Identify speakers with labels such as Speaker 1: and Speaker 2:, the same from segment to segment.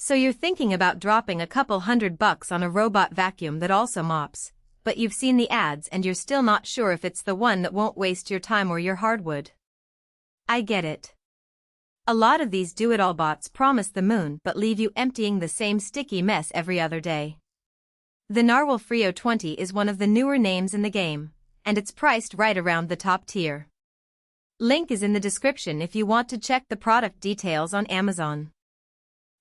Speaker 1: So you're thinking about dropping a couple $100 on a robot vacuum that also mops, but you've seen the ads and you're still not sure if it's the one that won't waste your time or your hardwood. I get it. A lot of these do-it-all bots promise the moon but leave you emptying the same sticky mess every other day. The NARWAL Freo 20 is one of the newer names in the game, and it's priced right around the top tier. Link is in the description if you want to check the product details on Amazon.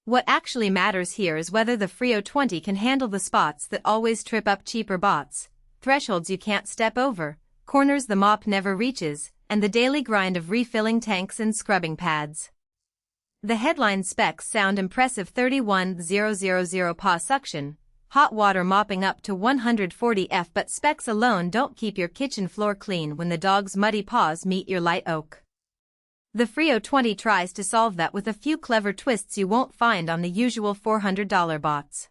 Speaker 1: What actually matters here is whether the Freo 20 can handle the spots that always trip up cheaper bots, thresholds you can't step over, corners the mop never reaches, and the daily grind of refilling tanks and scrubbing pads. The headline specs sound impressive: 31,000 PA suction, hot water mopping up to 140 F, but specs alone don't keep your kitchen floor clean when the dog's muddy paws meet your light oak. The Freo 20 tries to solve that with a few clever twists you won't find on the usual $400 bots.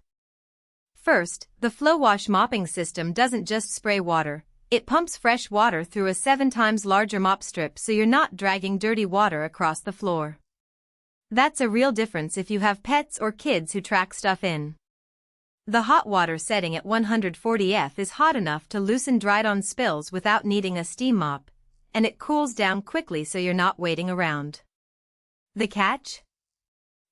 Speaker 1: First, the FlowWash mopping system doesn't just spray water, it pumps fresh water through a 7 times larger mop strip so you're not dragging dirty water across the floor. That's a real difference if you have pets or kids who track stuff in. The hot water setting at 140 F is hot enough to loosen dried-on spills without needing a steam mop, and it cools down quickly so you're not waiting around. The catch?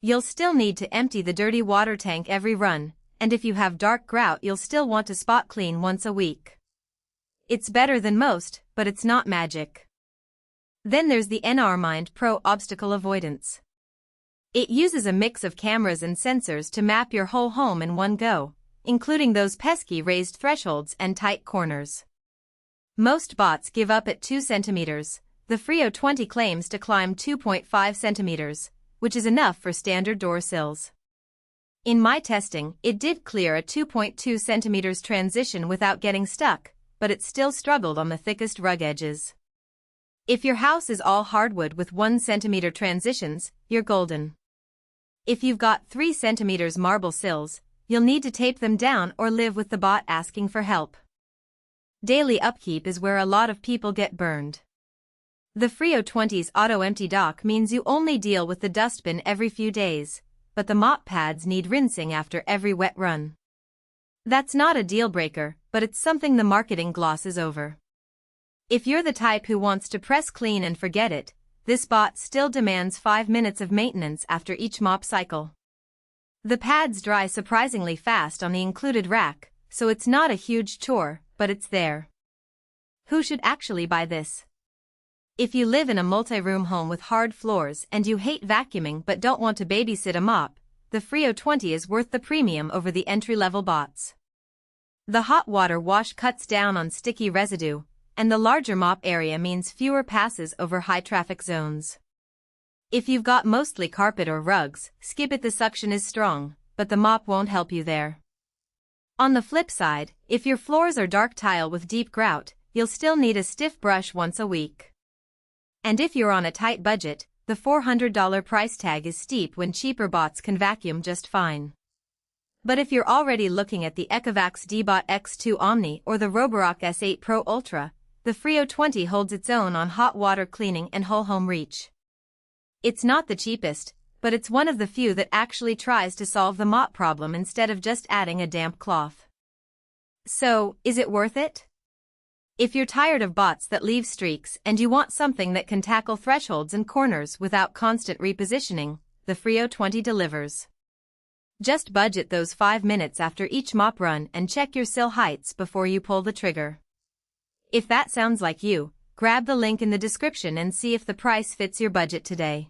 Speaker 1: You'll still need to empty the dirty water tank every run, and if you have dark grout you'll still want to spot clean once a week. It's better than most, but it's not magic. Then there's the NARWAL Freo Obstacle Avoidance. It uses a mix of cameras and sensors to map your whole home in one go, including those pesky raised thresholds and tight corners. Most bots give up at 2 centimeters. The Freo 20 claims to climb 2.5 centimeters, which is enough for standard door sills. In my testing, it did clear a 2.2 centimeters transition without getting stuck, but it still struggled on the thickest rug edges. If your house is all hardwood with 1 centimeter transitions, you're golden. If you've got 3 centimeters marble sills, you'll need to tape them down or live with the bot asking for help. Daily upkeep is where a lot of people get burned. The Freo 20's auto-empty dock means you only deal with the dustbin every few days, but the mop pads need rinsing after every wet run. That's not a deal-breaker, but it's something the marketing glosses over. If you're the type who wants to press clean and forget it, this bot still demands 5 minutes of maintenance after each mop cycle. The pads dry surprisingly fast on the included rack, so it's not a huge chore, but it's there. Who should actually buy this? If you live in a multi-room home with hard floors and you hate vacuuming but don't want to babysit a mop, the Freo 20 is worth the premium over the entry-level bots. The hot water wash cuts down on sticky residue, and the larger mop area means fewer passes over high-traffic zones. If you've got mostly carpet or rugs, skip it. The suction is strong, but the mop won't help you there. On the flip side, if your floors are dark tile with deep grout, you'll still need a stiff brush once a week. And if you're on a tight budget, the $400 price tag is steep when cheaper bots can vacuum just fine. But if you're already looking at the Ecovacs D-Bot X2 Omni or the Roborock S8 Pro Ultra, the Freo 20 holds its own on hot water cleaning and whole home reach. It's not the cheapest, but it's one of the few that actually tries to solve the mop problem instead of just adding a damp cloth. So, is it worth it? If you're tired of bots that leave streaks and you want something that can tackle thresholds and corners without constant repositioning, the Freo 20 delivers. Just budget those 5 minutes after each mop run and check your sill heights before you pull the trigger. If that sounds like you, grab the link in the description and see if the price fits your budget today.